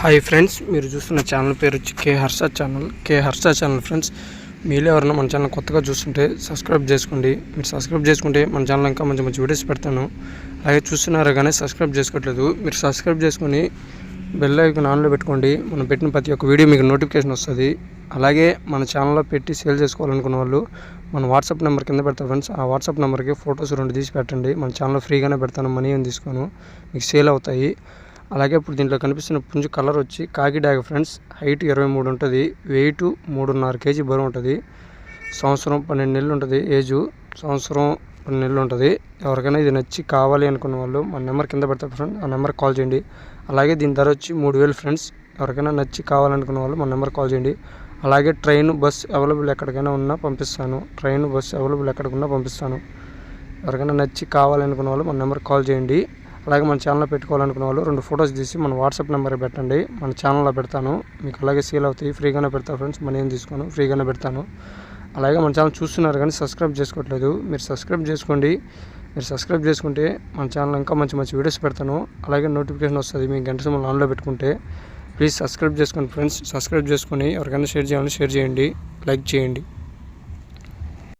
Hi friends, మీరు చూస్తున్న channel పేరు వచ్చి కే హర్ష ఛానల్ ఫ్రెండ్స్. మీలో ఎవరైనా మన ఛానల్ కొత్తగా చూస్తుంటే సబ్స్క్రైబ్ చేసుకోండి. మీరు సబ్స్క్రైబ్ చేసుకుంటే మన ఛానల్ ఇంకా మంచి మంచి వీడియోస్ పెడతాను. అలాగే చూస్తున్నారు కానీ సబ్స్క్రైబ్ చేసుకోవట్లేదు, మీరు సబ్స్క్రైబ్ చేసుకొని బెల్ ఐకాన్ ఆన్లో పెట్టుకోండి. మనం పెట్టిన ప్రతి ఒక్క వీడియో మీకు నోటిఫికేషన్ వస్తుంది. అలాగే మన ఛానల్లో పెట్టి సేల్ చేసుకోవాలనుకున్న వాళ్ళు మన వాట్సాప్ నెంబర్ కింద పెడతారు ఫ్రెండ్స్. ఆ వాట్సాప్ నెంబర్కి ఫొటోస్ 2 తీసి పెట్టండి. మన ఛానల్లో ఫ్రీగానే పెడతాను, మనీ ఏం తీసుకోను, మీకు సేల్ అవుతాయి. అలాగే ఇప్పుడు దీంట్లో కనిపిస్తున్న పుంజు కలర్ వచ్చి కాకి డాగ్ ఫ్రెండ్స్. హైట్ 23 ఉంటుంది, వెయిట్ 3.5 కేజీ బరువు ఉంటుంది. సంవత్సరం 12 నెలలు ఉంటుంది ఏజు, సంవత్సరం 12 నెలలు ఉంటుంది. ఎవరికైనా ఇది నచ్చి కావాలి అనుకున్న వాళ్ళు మన నెంబర్ కింద పెడతారు ఫ్రెండ్స్, ఆ నెంబర్కి కాల్ చేయండి. అలాగే దీని ధర వచ్చి 3000 ఫ్రెండ్స్. ఎవరికైనా నచ్చి కావాలనుకున్న వాళ్ళు మన నెంబర్ కాల్ చేయండి. అలాగే ట్రైన్ బస్ అవైలబుల్ ఎక్కడికైనా ఉన్నా పంపిస్తాను. ట్రైన్ బస్ అవైలబుల్ ఎక్కడికన్నా పంపిస్తాను. ఎవరికైనా నచ్చి కావాలనుకున్న వాళ్ళు మన నెంబర్కి కాల్ చేయండి. అలాగే మన ఛానల్లో పెట్టుకోవాలనుకున్న వాళ్ళు 2 ఫొటోస్ తీసి మన వాట్సాప్ నెంబర్ పెట్టండి, మన ఛానల్లో పెడతాను. మీకు అలాగే సేల్ అవుతాయి, ఫ్రీగానే పెడతాను ఫ్రెండ్స్, మనీ ఏం తీసుకోను, ఫ్రీగానే పెడతాను. అలాగే మన ఛానల్ చూస్తున్నారు కానీ సబ్స్క్రైబ్ చేసుకోవట్లేదు, మీరు సబ్స్క్రైబ్ చేసుకోండి. మీరు సబ్స్క్రైబ్ చేసుకుంటే మన ఛానల్ ఇంకా మంచి మంచి వీడియోస్ పెడతాను. అలాగే నోటిఫికేషన్ వస్తుంది, మీకు గంట సమయంలో ఆన్లో పెట్టుకుంటే. ప్లీజ్ సబ్స్క్రైబ్ చేసుకోండి ఫ్రెండ్స్. సబ్స్క్రైబ్ చేసుకొని ఎవరికైనా షేర్ చేయాలని షేర్ చేయండి, లైక్ చేయండి.